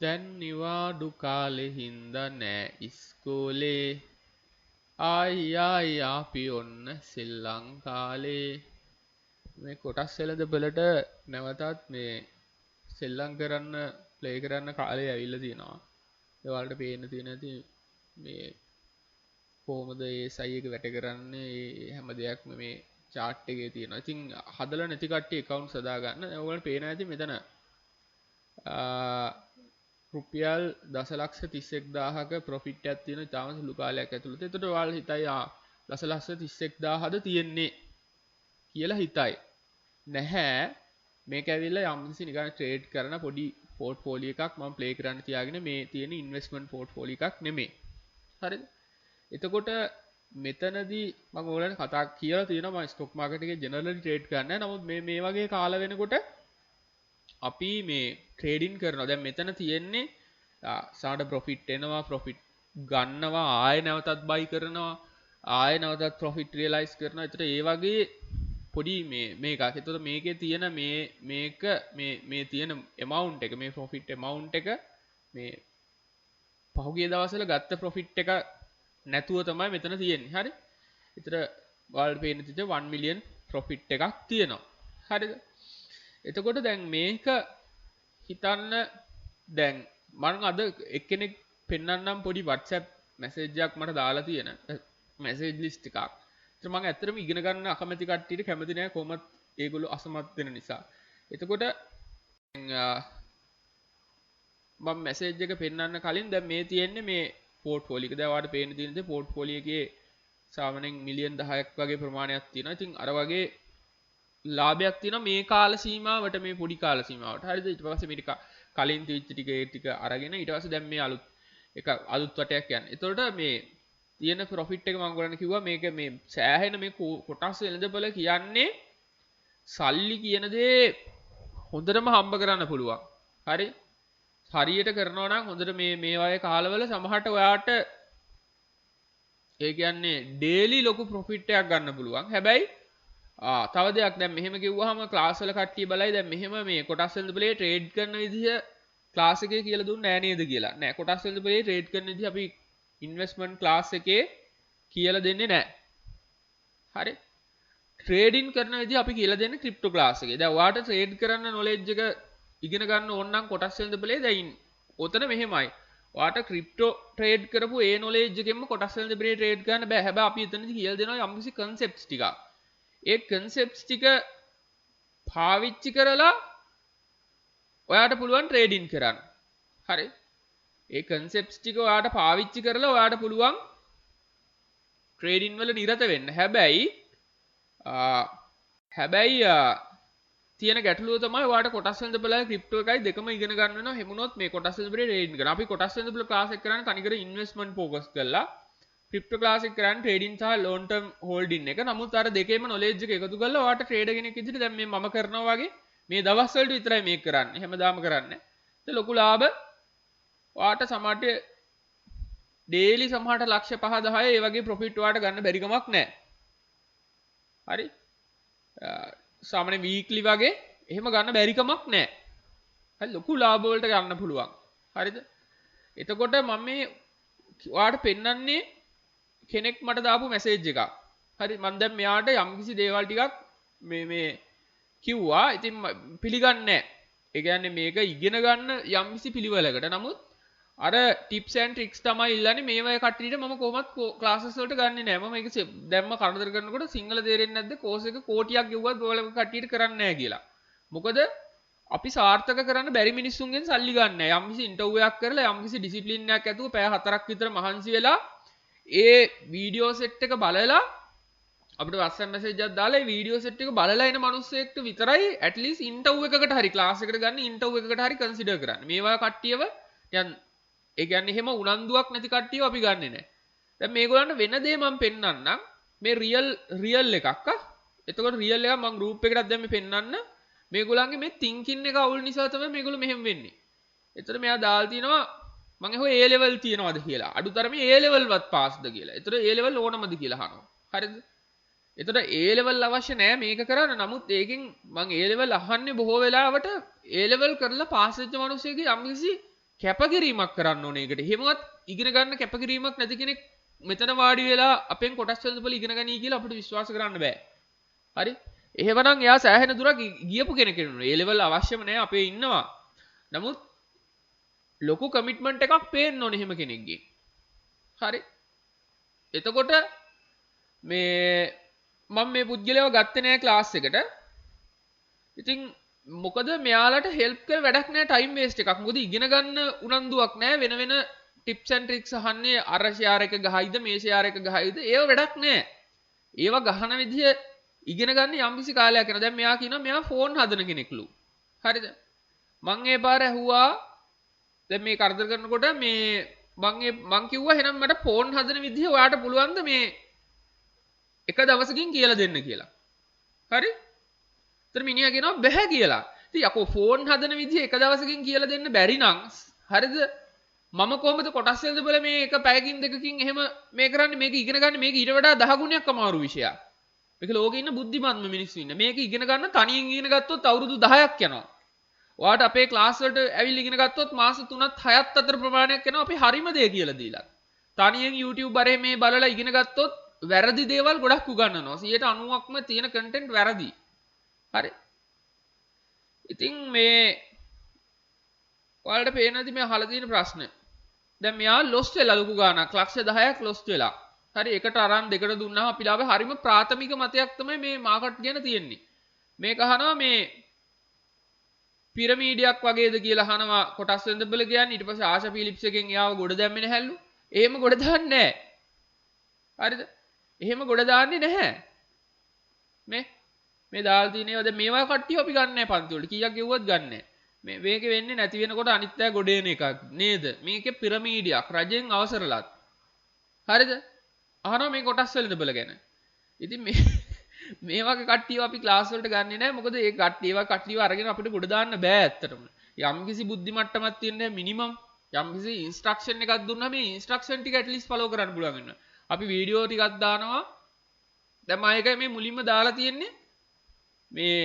දැන් නිවාඩු කාලේ හින්දා නෑ ඉස්කෝලේ ආයි අපි ඔන්න ශ්‍රී ලංකාවේ මේ කොටස් වෙළඳපළට නැවතත් මේ සෙල්ලම් කරන්න ප්ලේ කරන්න කාලේ ඇවිල්ලා තියෙනවා. ඒ වලට පේන්න තියෙන ඇති මේ කොහොමද ඒ සයි එක වැට කරන්නේ හැම දෙයක්ම මේ chart එකේ තියෙනවා. ඉතින් හදලා නැති කට්ටිය accounts හදා ගන්න. ඔයගොල්ලන්ට පේන ඇති මෙතන රුපියල් 1,31,000ක ප්‍රොෆිට් එකක් තියෙනවා. ඊටම සුළු කාලයක් ඇතුළත. එතකොට ඔයාලා හිතයි 1,31,000ද තියෙන්නේ කියලා හිතයි. නැහැ. මේක ඇවිල්ලා යම්කිසි නිකන් ට්‍රේඩ් කරන පොඩි පෝර්ට්ෆෝලියෝ එකක් මම ප්ලේ කරන්න තියාගෙන මේ තියෙන ඉන්වෙස්ට්මන්ට් පෝර්ට්ෆෝලියෝ එකක් නෙමෙයි. හරිද? එතකොට මෙතනදී මම ඔයාලට කතා කියලා තියෙනවා මම ස්ටොක් මාකට් එකේ ජෙනරලි ට්‍රේඩ් කරන්නේ නැහැ. නමුත් මේ වගේ කාල වෙනකොට අපි මේ ට්‍රේඩින් කරනවා. දැන් මෙතන තියෙන්නේ සාඩ ප්‍රොෆිට් එනවා, ප්‍රොෆිට් ගන්නවා, ආයෙ නැවතත් බයි කරනවා, ආයෙ නැවතත් ප්‍රොෆිට් රියලයිස් කරනවා. ඒතර ඒ වගේ පොඩි මේකක්. එතකොට මේකේ තියෙන මේ තියෙන amount එක, මේ profit amount එක මේ පහුගිය දවස්වල ගත්ත profit එක නැතුව තමයි මෙතන තියෙන්නේ. හරි? ඒතර ඔයාලට පේන විදිහට 1 million profit එකක් තියෙනවා. හරිද? එතකොට දැන් මේක හිතන්න දැන් මම අද එක්කෙනෙක් පෙන්නන්නම් පොඩි WhatsApp message එකක් මට දාලා තියෙන message list එකක්. මම ඇත්තටම ඉගෙන ගන්න අකමැති කට්ටියට කැමති නෑ කොහොමත් ඒගොල්ලෝ අසමත් වෙන නිසා. එතකොට මම මැසේජ් එක පෙන්නන්න කලින් දැන් මේ තියෙන්නේ මේ පෝර්ට්ෆෝලියෝ එක. දැන් ඔයාලට පේන්න තියෙන දේ පෝර්ට්ෆෝලියෝ එකේ සාමාන්‍යයෙන් මිලියන් 10ක් වගේ ප්‍රමාණයක් තියෙනවා. ඉතින් අර වගේ ලාභයක් තියෙනවා මේ කාල සීමාවට, මේ පොඩි කාල සීමාවට. හරිද? ඊට පස්සේ මේක කලින් තියච්ච ටික අරගෙන ඊට පස්සේ දැන් මේ අලුත් වටයක් යන්නේ. එතකොට මේ තියෙන ප්‍රොෆිට් එක මම ඔයගොල්ලන්ට කිව්වා මේක මේ සෑහෙන මේ කොටස් වෙළඳපොළ කියන්නේ සල්ලි කියන දේ හොඳටම හම්බ කරන්න පුළුවන්. හරි? හරියට කරනවා නම් හොඳට මේ වගේ කාලවල සමහරට ඔයාට ඒ කියන්නේ ඩේලි ලොකු ප්‍රොෆිට් එකක් ගන්න පුළුවන්. හැබැයි තව දෙයක් දැන් මෙහෙම කිව්වහම ක්ලාස් වල කට්ටිය බලයි දැන් මෙහෙම මේ කොටස් වෙළඳපොළේ ට්‍රේඩ් කරන විදිහ ක්ලාස් එකේ කියලා දුන්නේ නෑ නේද කියලා. නෑ, කොටස් වෙළඳපොළේ ට්‍රේඩ් කරන විදිහ අපි ඉන්වෙස්ට්මන්ට් ක්ලාස් එකේ කියලා දෙන්නේ නැහැ. හරි? ට්‍රේඩින් කරන විදිහ අපි කියලා දෙන්නේ ක්‍රිප්ටෝ ක්ලාස් එකේ. දැන් ඔයාට ට්‍රේඩ් කරන්න නොලෙජ් එක ඉගෙන ගන්න ඕන නම් කොටස් වෙළඳපොලේ දැන් ඔතන මෙහෙමයි. ඔයාට ක්‍රිප්ටෝ ට්‍රේඩ් කරපු ඒ නොලෙජ් එකෙන්ම කොටස් වෙළඳපොලේ ට්‍රේඩ් කරන්න බෑ. හැබැයි අපි එතනදී කියලා දෙනවා යම්කිසි concepts ටික. ඒ concepts ටික පාවිච්චි කරලා ඔයාට පුළුවන් ට්‍රේඩින් කරන්න. හරි? ඒ concepts ටික ඔයාට පාවිච්චි කරලා ඔයාට පුළුවන් ට්‍රේඩින් වල නිරත වෙන්න. හැබැයි තියෙන ගැටලුව තමයි ඔයාට කොටස් වෙළඳපොළේ ක්‍රිප්ටෝ එකයි දෙකම ඉගෙන ගන්න වෙනවා. හැමුණොත් මේ කොටස් වෙළඳපොලේ ට්‍රේඩින් කරන. අපි කොටස් වෙළඳපොළ ක්ලාස් එක කරන්නේ තනිකර ඉන්වෙස්ට්මන්ට් ફોකස් කරලා. ක්‍රිප්ටෝ ක්ලාස් එක කරන්නේ ට්‍රේඩින් සහ ලොන් ටර්ම් හෝල්ඩින් එක. නමුත් අර දෙකේම නොලෙජ් එක එකතු කරලා ඔයාට ට්‍රේඩර් කෙනෙක් විදිහට දැන් මේ මම කරනවා වගේ මේ දවස් වලට විතරයි මේක කරන්නේ. හැමදාම කරන්නේ. ඒක ලොකු ලාභ ඔයාට සමහරට ඩේලි සමහරට ලක්ෂ 5 10 ඒ වගේ ප්‍රොෆිට් ඔයාට ගන්න බැරි කමක් නැහැ. හරි? සාමාන්‍ය වීක්ලි වගේ එහෙම ගන්න බැරි කමක් නැහැ. හරි, ලොකු ලාභ වලට ගන්න පුළුවන්. හරිද? එතකොට මම මේ ඔයාට පෙන්නන්නේ කෙනෙක් මට දාපු මැසේජ් එකක්. හරි, මම දැන් මෙයාට යම්කිසි දේවල් ටිකක් මේ කිව්වා. ඉතින් පිළිගන්නේ නැහැ. ඒ කියන්නේ මේක ඉගෙන ගන්න යම්කිසි පිළිවෙලකට. නමුත් අර ටිප්ස් ඇන්ඩ් ට්‍රික්ස් තමයි ඉල්ලන්නේ මේ වගේ කට්ටියට. මම කොහොමත් ක්ලාසස් වලට ගන්නෙ නෑ. මම ඒක දැම්ම කරදර කරනකොට සිංහල තේරෙන්නේ නැද්ද? කෝස් එක කෝටියක් ගෙවුවත් ඔයාලගේ කට්ටියට කරන්නේ නෑ කියලා. මොකද අපි සාර්ථක කරන්න බැරි මිනිස්සුන්ගෙන් සල්ලි ගන්න නෑ. යම්කිසි ඉන්ටර්විව් එකක් කරලා යම්කිසි ඩිසිප්ලින් එකක් ඇතුව පැය 4ක් විතර මහන්සි වෙලා ඒ වීඩියෝ සෙට් එක බලලා අපිට WhatsApp message එකක් දාලා ඒ වීඩියෝ සෙට් එක බලලා එන මිනිස්සෙක්ට විතරයි at least ඉන්ටර්විව් එකකට හරි ක්ලාස් එකකට ගන්න ඉන්ටර්විව් එකකට හරි කන්සිඩර් කරන්න. මේවා කට්ටියව දැන් ඒ කියන්නේ එහෙම උනන්දුවක් නැති කට්ටියව අපි ගන්නෙ නැහැ. දැන් මේගොල්ලන්ට වෙන දේ මම පෙන්නන්නම්. මේ රියල් එකක් එතකොට රියල් එක මම ගෲප් එකකටත් දැන් මේ පෙන්නන්න. මේගොල්ලන්ගේ මේ thinking එක අවුල් නිසා තමයි මේගොල්ලෝ මෙහෙම වෙන්නේ. එතකොට මෙයා දාලා තිනවා මම එහෙෝ A level තියනවාද කියලා. අඩුතරමේ A level වත් පාස්ද කියලා. එතකොට A level ඕනමද කියලා අහනවා. හරිද? එතකොට A level අවශ්‍ය නැහැ මේක කරන්න. නමුත් ඒකෙන් මම A level අහන්නේ බොහෝ වෙලාවට A level කරලා පාස් වෙච්ච මිනිස්සෙක්ගේ යම්කිසි කැපකිරීමක් කරන්න ඕනේ ඒකට. එහෙමවත් ඉගෙන ගන්න කැපකිරීමක් නැති කෙනෙක් මෙතන වාඩි වෙලා අපෙන් කොටස් වෙනදපොළ ඉගෙන ගනී කියලා අපිට විශ්වාස කරන්න බෑ. හරි? එහෙමනම් එයා සෑහෙන දුරක් ගියපු කෙනෙක් වෙනවා. ඒ ලෙවල් අවශ්‍යම නැහැ අපේ ඉන්නවා. නමුත් ලොකු කමිට්මන්ට් එකක් පේන්න ඕනේ එහෙම කෙනෙක්ගේ. හරි? එතකොට මේ මම මේ පුද්ගලයව ගත්තේ නැහැ ක්ලාස් එකට. ඉතින් මොකද මෙයාලට හෙල්ප් කර වැඩක් නැහැ ටයිම් වේස්ට් එකක්. මොකද ඉගෙන ගන්න උනන්දුවක් නැහැ වෙන වෙන ටිප්ස් ඇන්ඩ් ට්‍රික්ස් අහන්නේ අර ෂෙයාර් එක ගහයිද මේ ෂෙයාර් එක ගහයිද ඒව වැඩක් නැහැ. ඒව ගහන විදිය ඉගෙන ගන්න යම්කිසි කාලයක් යනවා. දැන් මෙයා කියනවා මෙයා ෆෝන් හදන කෙනෙක්ලු. හරිද? මං ඒ පාර ඇහුවා දැන් මේ කරදර කරනකොට මේ මං කිව්වා එහෙනම් මට ෆෝන් හදන විදිය ඔයාට පුළුවන්ද මේ එක දවසකින් කියලා දෙන්න කියලා. හරි? ඒතර මිනිහා කියනවා බැහැ කියලා. ඉතින් යකෝ ෆෝන් හදන විදිය එක දවසකින් කියලා දෙන්න බැරි නම් හරිද? මම කොහොමද කොටස් වෙනද බල මේ එක පැයකින් දෙකකින් එහෙම මේ කරන්නේ මේක ඉගෙන ගන්න මේක ඊට වඩා 10 ගුණයක් අමාරු විෂයක්. මේක ලෝකේ ඉන්න බුද්ධිමත්ම මිනිස්සු ඉන්න. මේක ඉගෙන ගන්න තනියෙන් ඉගෙන ගත්තොත් අවුරුදු 10ක් යනවා. ඔයාට අපේ ක්ලාස් වලට ඇවිල්ලා ඉගෙන ගත්තොත් මාස 3ත් 6ත් අතර ප්‍රමාණයක් යනවා අපි හරිම දේ කියලා දීලා. තනියෙන් YouTube අරේ මේ බලලා ඉගෙන ගත්තොත් වැරදි දේවල් ගොඩක් උගන්වනවා. 90%ක්ම තියෙන කන්ටෙන්ට් වැරදි. හරි. ඉතින් මේ ඔයාලට පේනවාද මේ අහලා තියෙන ප්‍රශ්න? දැන් මෙයා ලොස්ට් වෙලා ලොකු ගාණක් ලක්ෂ 10ක් ලොස්ට් වෙලා. හරි එකට අරන් දෙකට දුන්නාම අපි ලාභ හරිම ප්‍රාථමික මතයක් තමයි මේ මාකට් ගැන තියෙන්නේ. මේක අහනවා මේ පිරමීඩයක් වගේද කියලා අහනවා කොටස් වෙනදබල කියන්නේ ඊට පස්සේ ආශා ෆිලිප්ස් එකෙන් එයාව ගොඩ දැම්මේ නැහැලු. එහෙම ගොඩ දාන්නේ නැහැ. හරිද? එහෙම ගොඩ දාන්නේ නැහැ. මේ දාලා තියෙන ඒවා දැන් මේවා කට්ටිය අපි ගන්න නැහැ පන්ති වලට. කීයක් ගෙවුවත් ගන්න නැහැ. මේක වෙන්නේ නැති වෙනකොට අනිත් අය ගොඩ එන එකක් නේද? මේකේ පිරමීඩයක් රජෙන් අවසරලත්. හරිද? අහනවා මේ කොටස් වෙනදබල ගැන. ඉතින් මේ වගේ කට්ටියව අපි ක්ලාස් වලට ගන්නෙ නැහැ. මොකද ඒ කට්ටියව අරගෙන අපිට ගොඩ දාන්න බෑ ඇත්තටම. යම්කිසි බුද්ධි මට්ටමක් තියෙන මිනිමම් යම්කිසි ඉන්ස්ට්‍රක්ෂන් එකක් දුන්නා මේ ඉන්ස්ට්‍රක්ෂන් ටික ඇට්ලිස්ට් ෆලෝ කරන්න පුළුවන් වෙනවා. අපි වීඩියෝ ටිකක් දානවා. දැන් මම එකයි මේ මුලින්ම දාලා තියෙන්නේ මේ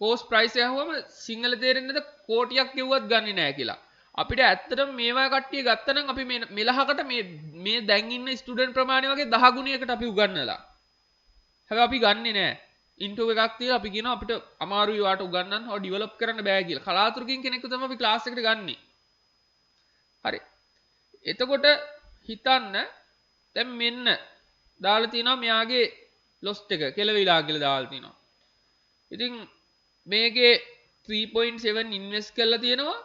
කෝස් ප්‍රයිස් යහුවම සිංහල තේරෙන්නේ නැද කෝටියක් ගෙවුවත් ගන්නෙ නැහැ කියලා. අපිට ඇත්තටම මේවා කට්ටිය ගත්තනම් අපි මේ මෙලහකට මේ දැන් ඉන්න ස්ටුඩන්ට් ප්‍රමාණය වගේ 10 ගුණයකට අපි උගන්වලා. හැබැයි අපි ගන්නෙ නැහැ. ඉන්ටර්වයුව එකක් තියලා අපි කියනවා අපිට අමාරුයි වාට උගන්වන්න හො ඩෙවලොප් කරන්න බෑ කියලා. කලාතුරකින් කෙනෙක්ව තමයි අපි ක්ලාස් එකට ගන්නෙ. හරි. එතකොට හිතන්න දැන් මෙන්න දාලා තිනවා මෙයාගේ ලොස්ට් එක කෙලවිලා කියලා දාලා තිනවා. ඉතින් මේකේ 3.7 ඉන්වෙස්ට් කරලා තියෙනවා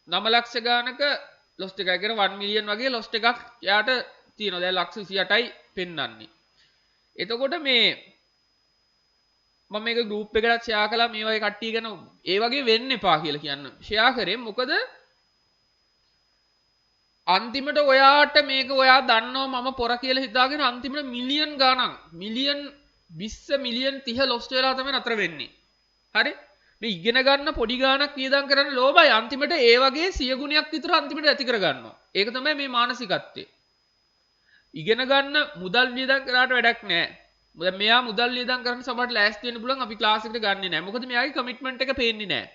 9 ලක්ෂ ගානක ලොස්ට් එකයි කියන 1 මිලියන් වගේ ලොස්ට් එකක් යාට තියෙනවා. දැන් ලක්ෂ 28යි පෙන්වන්නේ. එතකොට මේ මම මේක ගෲප් එකකට ෂෙයා කළා මේ වගේ කට්ටිය ගැන ඒ වගේ වෙන්න එපා කියලා කියන්න. ෂෙයා කරේ මොකද අන්තිමට ඔයාට මේක ඔයා දන්නවා මම පොර කියලා හිතාගෙන අන්තිමට මිලියන් ගාණක් මිලියන් 20 මිලියන් 30 ලොස්ට් වෙලා තමයි නතර වෙන්නේ. හරි? මේ ඉගෙන ගන්න පොඩි ගාණක් වියදම් කරන්න ලෝභයි අන්තිමට ඒ වගේ 100 ගුණයක් විතර අන්තිමට ඇති කර ගන්නවා. ඒක තමයි මේ මානසිකත්වය. ඉගෙන ගන්න මුදල් වියදම් කරාට වැඩක් නැහැ. දැන් මෙයා මුදල් වියදම් කරන්න සමහරට ලෑස්ති වෙන්න පුළුවන් අපි ක්ලාස් එකට ගන්නෙ නැහැ. මොකද මෙයාගේ කමිට්මන්ට් එක පේන්නේ නැහැ.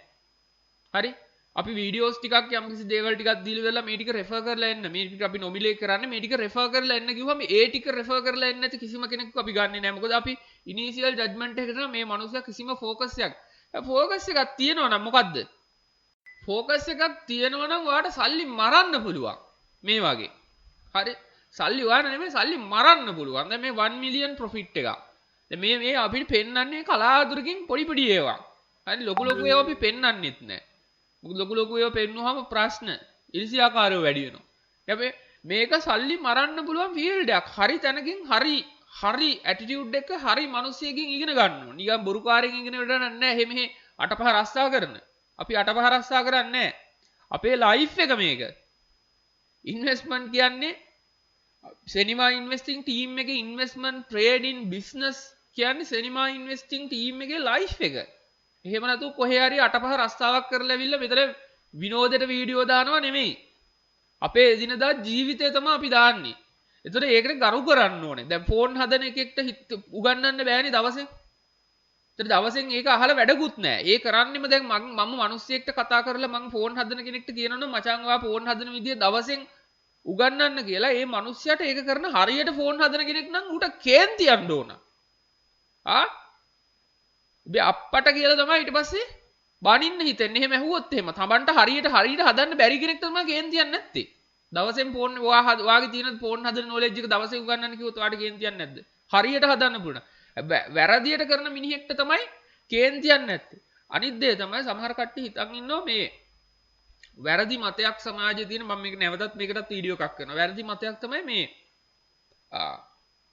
හරි? අපි වීඩියෝස් ටිකක් යම්කිසි දේවල් ටිකක් දීලා වෙලා මේ ටික රෙෆර් කරලා එන්න. මේ ටික අපි නොමිලේ කරන්නේ මේ ටික රෙෆර් කරලා එන්න කිව්වම ඒ ටික රෙෆර් කරලා එන්න නැති කිසිම කෙනෙක්ව අපි ගන්නෙ නැහැ. මොකද අපි ඉනිෂියල් ජජ්මන්ට් එකකට මේ මනුස්සයා කිසිම ෆෝකස් එකක් තියෙනවා නම් මොකද්ද? ෆෝකස් එකක් තියෙනවා නම් ඔයාට සල්ලි මරන්න පුළුවන්. මේ වගේ. හරි? සල්ලි ඔයාට නෙමෙයි සල්ලි මරන්න පුළුවන්. දැන් මේ 1 මිලියන් ප්‍රොෆිට් එකක්. දැන් මේ අපිට පෙන්වන්නේ කලාතුරකින් පොඩි ඒවා. හරි ලොකු ඒවා අපි පෙන්වන්නෙත් නැහැ. මොකද ලොකු ඒවා පෙන්නුවාම ප්‍රශ්න ඉරිසියාකාරයෝ වැඩි වෙනවා. හැබැයි මේක සල්ලි මරන්න පුළුවන් ෆීල්ඩ් එකක්. හරි තැනකින් හරි ඇටිටියුඩ් එක හරි මිනිස්සෙකින් ඉගෙන ගන්න ඕන. නිකන් බොරුකාරයෙන් ඉගෙන ගන්න නැහැ. මෙහෙ අටපහ රස්සා කරන. අපි අටපහ රස්සා කරන්නේ නැහැ. අපේ ලයිෆ් එක මේක. ඉන්වෙස්ට්මන්ට් කියන්නේ සිනිමා ඉන්වෙස්ටිං ටීම් එකේ ඉන්වෙස්ට්මන්ට් ට්‍රේඩින් බිස්නස් කියන්නේ සිනිමා ඉන්වෙස්ටිං ටීම් එකේ ලයිෆ් එක. එහෙම නැතු කොහේ හරි අටපහ රස්තාවක් කරලා ඇවිල්ලා මෙතන විනෝදයට වීඩියෝ දානවා නෙමෙයි. අපේ එදිනදා ජීවිතය තමයි අපි දාන්නේ. ඒතර ඒකට ගරු කරන්න ඕනේ. දැන් ෆෝන් හදන එකෙක්ට උගන්වන්න බෑනේ දවසේ. ඒතර දවසෙන් ඒක අහලා වැඩකුත් නැහැ. ඒ කරන්නෙම දැන් මම මිනිස්සෙක්ට කතා කරලා මම ෆෝන් හදන කෙනෙක්ට කියනවනම් මචං ඔයා ෆෝන් හදන විදිය දවසෙන් උගන්වන්න කියලා ඒ මිනිස්සයාට ඒක කරන හරියට ෆෝන් හදන කෙනෙක් නම් ඌට කේන්ති යන්න ඕන. ඔබේ අප්පට කියලා තමයි ඊට පස්සේ බනින්න හිතෙන්නේ. එහෙම ඇහුවොත් එහෙම තමන්ට හරියට හදන්න බැරි කෙනෙක් තමයි කේන්ති යන්නේ නැත්තේ. දවසෙන් ෆෝන් වාගේ තියෙන ෆෝන් හදන නොලෙජ් එක දවසේ උගන්වන්න කිව්වොත් ඔයාට කේන්ති යන්නේ නැද්ද? හරියට හදන්න පුළුවන්. වැරදියට කරන මිනිහෙක්ට තමයි කේන්ති යන්නේ නැත්තේ. අනිත් දේ තමයි සමහර කට්ටිය හිතන් ඉන්නවා මේ වැරදි මතයක් සමාජයේ තියෙන මම මේක නැවතත් මේකටත් වීඩියෝ එකක් කරනවා. වැරදි මතයක් තමයි මේ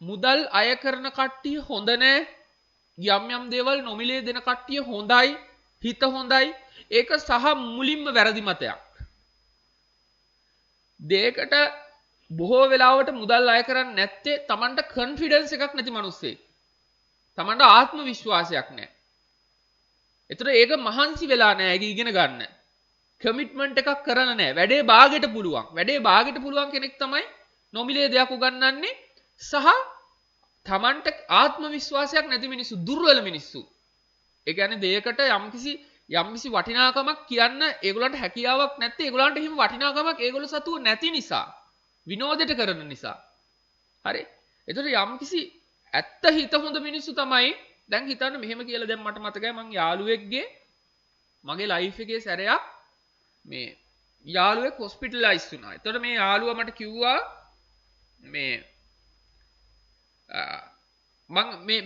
මුදල් අය කරන කට්ටිය හොඳ නැහැ. යම් දේවල් නොමිලේ දෙන කට්ටිය හොඳයි. හිත හොඳයි. ඒක සහ මුලින්ම වැරදි මතයක්. දෙයකට බොහෝ වෙලාවට මුදල් අය කරන්නේ නැත්තේ Tamanට කොන්ෆිඩන්ස් එකක් නැති මිනිස්සෙක්. Tamanට ආත්ම විශ්වාසයක් නැහැ. ඒතර ඒක මහන්සි වෙලා නැහැ. ඒක ඉගෙන ගන්න. කමිට්මන්ට් එකක් කරන්න නැහැ. වැඩේ භාගයට පුළුවන්. වැඩේ භාගයට පුළුවන් කෙනෙක් තමයි නොමිලේ දෙයක් උගන්වන්නේ සහ Tamanට ආත්ම විශ්වාසයක් නැති මිනිස්සු දුර්වල මිනිස්සු. ඒ කියන්නේ දෙයකට යම්කිසි වටිනාකමක් කියන්න ඒගොල්ලන්ට හැකියාවක් නැත්නම් ඒගොල්ලන්ට එහෙම වටිනාකමක් ඒගොල්ලෝ සතුව නැති නිසා විනෝදයට කරන නිසා. හරි. ඒතකොට යම්කිසි ඇත්ත හිත හොඳ මිනිස්සු තමයි දැන් හිතන්න මෙහෙම කියලා දැන් මට මතකයි මං යාළුවෙක්ගේ මගේ ලයිෆ් එකේ සැරයක් මේ යාළුවෙක් හොස්පිටලයිස් වුණා. එතකොට මේ යාළුවා මට කිව්වා මේ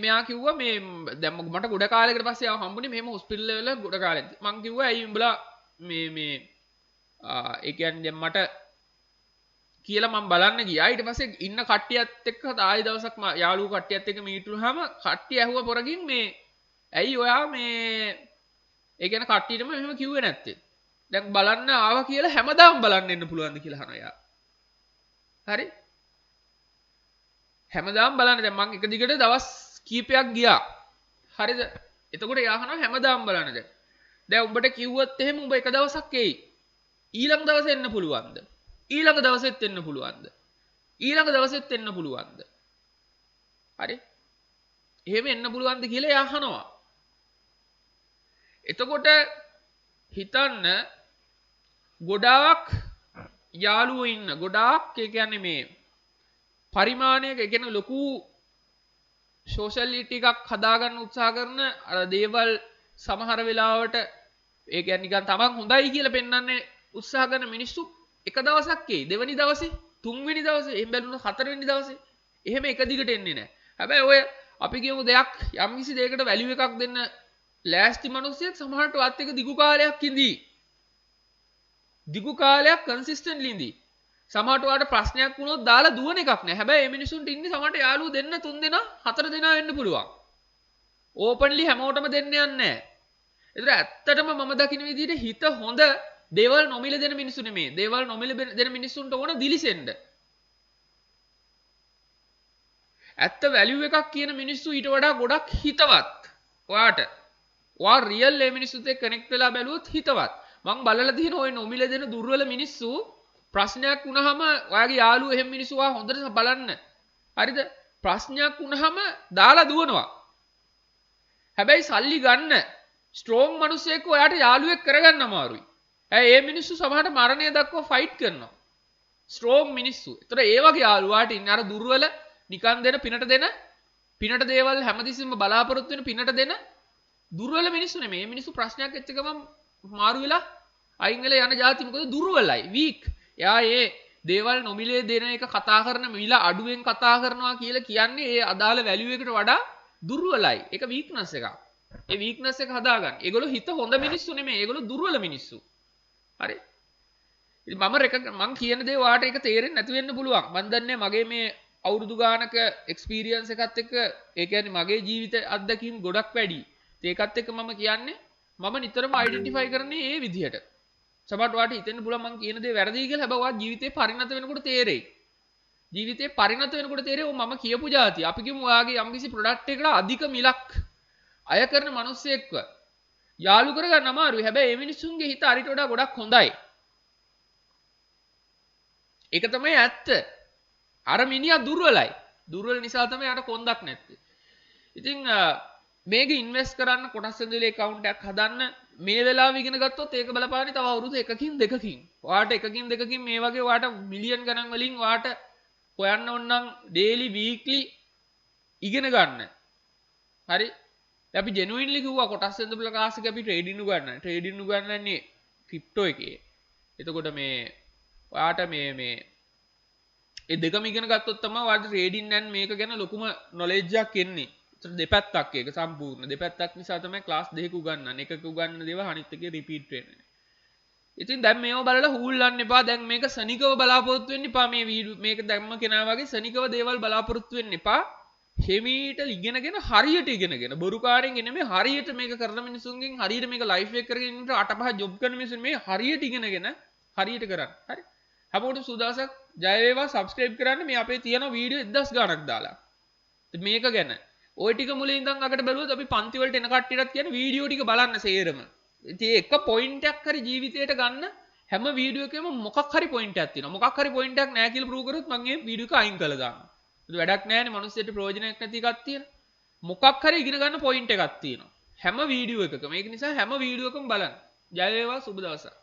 මෙයා කිව්වා මේ දැන් මට ගොඩ කාලයකට පස්සේ ආව හම්බුනේ මෙහෙම හොස්පිටල් වල ගොඩ කාලෙත්. මං කිව්වා ඇයි උඹලා මේ ඒ කියන්නේ දැන් මට කියලා මම බලන්න ගියා. ඊට පස්සේ ඉන්න කට්ටියත් එක්ක ආයෙ දවසක් යාළුවෝ කට්ටියත් එක්ක මීටුනහම කට්ටිය ඇහුවා පොරකින් මේ ඇයි ඔයා මේ ඒ කියන්නේ කට්ටියටම මෙහෙම කිව්වේ නැත්තේ. දැන් බලන්න ආවා කියලා හැමදාම බලන්න එන්න පුළුවන්ද කියලා අහනවා යා. හරි? හැමදාම බලන්න දැන් මම එක දිගට දවස් කීපයක් ගියා. හරිද? එතකොට යා අහනවා හැමදාම බලන්නද? දැන් උඹට කිව්වොත් එහෙම උඹ එක දවසක් එයි. ඊළඟ දවසේ එන්න පුළුවන්ද? ඊළඟ දවසෙත් එන්න පුළුවන්ද? ඊළඟ දවසෙත් එන්න පුළුවන්ද? හරි? එහෙම එන්න පුළුවන්ද කියලා යා අහනවා. එතකොට හිතන්න ගොඩාක් යාළුවෝ ඉන්න ගොඩාක් ඒ කියන්නේ මේ පරිමාණයක ඒ කියන්නේ ලොකු සෝෂලිටි එකක් හදාගන්න උත්සාහ කරන අර දේවල් සමහර වෙලාවට ඒ කියන්නේ නිකන් තමන් හොඳයි කියලා පෙන්වන්නේ උත්සාහ කරන මිනිස්සු එක දවසක් එයි දෙවෙනි දවසේ තුන්වෙනි දවසේ එහෙම බැලුනොත් හතරවෙනි දවසේ එහෙම එක දිගට එන්නේ නැහැ. හැබැයි ඔය අපි කියමු දෙයක් යම්කිසි දෙයකට වැලියු එකක් දෙන්න ලෑස්ති මිනිස්සෙක් සමහරට වත් එක දිගු කාලයක් ඉඳී. දිගු කාලයක් කන්සිස්ටන්ට්ලි ඉඳී. සමහරට ඔයාලට ප්‍රශ්නයක් වුණොත් දාලා දුවන එකක් නෑ. හැබැයි මේ මිනිසුන්ට ඉන්නේ සමහරට යාළුවෝ දෙන්න තුන් දෙනා හතර දෙනා වෙන්න පුළුවන්. ඕපන්ලි හැමෝටම දෙන්න යන්නේ නෑ. ඒතර ඇත්තටම මම දකින්න විදිහට හිත හොඳ දේවල් නොමිල දෙන මිනිස්සු නෙමෙයි. දේවල් නොමිල දෙන මිනිස්සුන්ට ඕන දිලිසෙන්න. ඇත්ත වැලියු එකක් කියන මිනිස්සු ඊට වඩා ගොඩක් හිතවත්. ඔයා රියල් ඒ මිනිස්සුත් එක්ක කනෙක්ට් වෙලා බැලුවොත් හිතවත්. මං බලලා තියෙන ওই නොමිල දෙන දුර්වල මිනිස්සු ප්‍රශ්නයක් වුණාම ඔයාගේ යාළුවෝ එහෙම මිනිස්සු ආ හොඳට බලන්න. හරිද? ප්‍රශ්නයක් වුණාම දාලා දුවනවා. හැබැයි සල්ලි ගන්න ස්ට්‍රෝං මිනිස්සෙක් ඔයාට යාළුවෙක් කරගන්න අමාරුයි. ඒ මිනිස්සු සමහරට මරණය දක්වා ෆයිට් කරනවා. ස්ට්‍රෝං මිනිස්සු. ඒතර ඒ වගේ යාළුවාට ඉන්න අර දුර්වල නිකන් දෙන පිනට දේවල් හැමතිස්සෙම බලාපොරොත්තු වෙන පිනට දෙන දුර්වල මිනිස්සු නෙමෙයි. මේ මිනිස්සු ප්‍රශ්නයක් එච්ච ගමන් මාරු වෙලා අයින් වෙලා යන જાති මොකද දුර්වලයි, වීක්. එයා ඒ දේවල් නොමිලේ දෙන එක කතා කරන මිල අඩුවෙන් කතා කරනවා කියලා කියන්නේ ඒ අදාළ වැලියු එකට වඩා දුර්වලයි. ඒක වීක්නස් එකක්. ඒ වීක්නස් එක හදාගන්න. ඒගොල්ලෝ හිත හොඳ මිනිස්සු නෙමෙයි. ඒගොල්ලෝ දුර්වල මිනිස්සු. හරි. ඉතින් මම කියන දේ ඔයාලට ඒක තේරෙන්නේ නැති වෙන්න පුළුවන්. මම දන්නේ මගේ මේ අවුරුදු ගානක එක්ස්පීරියන්ස් එකත් එක්ක ඒ කියන්නේ මගේ ජීවිත අත්දැකීම් ගොඩක් වැඩි. ඒකත් එක්ක මම කියන්නේ මම නිතරම අයිඩෙන්ටිෆයි කරන්නේ මේ විදිහට. සමහරට ඔයාලට හිතෙන්න පුළුවන් මම කියන දේ වැරදි කියලා. හැබැයි ඔයා ජීවිතේ පරිණත වෙනකොට තේරෙයි. ජීවිතේ පරිණත වෙනකොට තේරෙයි මම කියපු જાතිය. අපි කියමු ඔයාගේ යම්කිසි ප්‍රොඩක්ට් එකකට අධික මිලක් අය කරන මිනිස්සෙක්ව යාළු කරගන්න අමාරුයි. හැබැයි මේ මිනිස්සුන්ගේ හිත අරිට වඩා ගොඩක් හොඳයි. ඒක තමයි ඇත්ත. අර මිනිහා දුර්වලයි. දුර්වල නිසා තමයි යාට කොන්දක් නැත්තේ. ඉතින් මේක ඉන්වෙස්ට් කරන්න කොටස් ඇතුලේ account එකක් හදන්න මේ වෙලාවෙ ඉගෙන ගත්තොත් ඒක බලපාන්නේ තව අවුරුදු 1කින් 2කින්. ඔයාට 1කින් 2කින් මේ වගේ ඔයාට මිලියන් ගණන් වලින් ඔයාට හොයන්න ඕන නම් daily weekly ඉගෙන ගන්න. හරි? අපි genuinely කිව්වා කොටස් ඇතුලේ class එක අපි trading උගන්නන. trading උගන්නන්නේ crypto එකේ. එතකොට මේ ඔයාට මේ ඒ දෙකම ඉගෙන ගත්තොත් තමයි ඔයාලට trading and මේක ගැන ලොකුම knowledge එකක් එන්නේ. ඒතර දෙපැත්තක් ඒක සම්පූර්ණ. දෙපැත්තක් නිසා තමයි class දෙකක උගන්නන්නේ. එකක උගන්නන දේවල් අනිත් එකේ repeat වෙන්නේ. ඉතින් දැන් මේව බලලා හූල්ලන්න එපා. දැන් මේක සනිකව බලාපොරොත්තු වෙන්න එපා. මේ වීඩියෝ මේක දැම්ම කෙනා වගේ සනිකව දේවල් බලාපොරොත්තු වෙන්න එපා. හිමීට ඉගෙනගෙන හරියට ඉගෙනගෙන බොරුකාරයෙන් නෙමෙයි හරියට මේක කරන මිනිසුන්ගෙන් හරියට මේක ලයිෆ් එක කරගෙන ඉන්නට අටපහ ජොබ් කරන මිනිසුන් මේ හරියට ඉගෙනගෙන හරියට කරන්න. හරි. හැමෝටම සුදාසක් ජය වේවා. සබ්ස්ක්‍රයිබ් කරන්න. මේ අපේ තියෙන වීඩියෝ 1000 ගණක් දාලා. මේක ගැන ඔය ටික මුලින් ඉඳන් අකට බැලුවොත් අපි පන්ති වලට එන කට්ටියටත් කියන වීඩියෝ ටික බලන්න සේරම. ඉතින් එක පොයින්ට් එකක් හරි ජීවිතේට ගන්න හැම වීඩියෝ එකෙම මොකක් හරි පොයින්ට් එකක් තියෙනවා. මොකක් හරි පොයින්ට් එකක් නැහැ කියලා ප්‍රූව් කරොත් මම මේ වීඩියෝ එක අයින් කරලා දානවා. ඒක වැඩක් නැහැනේ. මිනිස්සුන්ට ප්‍රයෝජනයක් නැති එකක් තියෙන. මොකක් හරි ඉගෙන ගන්න පොයින්ට් එකක් තියෙනවා. හැම වීඩියෝ එකකම. ඒක නිසා හැම වීඩියෝ එකම බලන්න. ජය වේවා. සුබ දවසක්.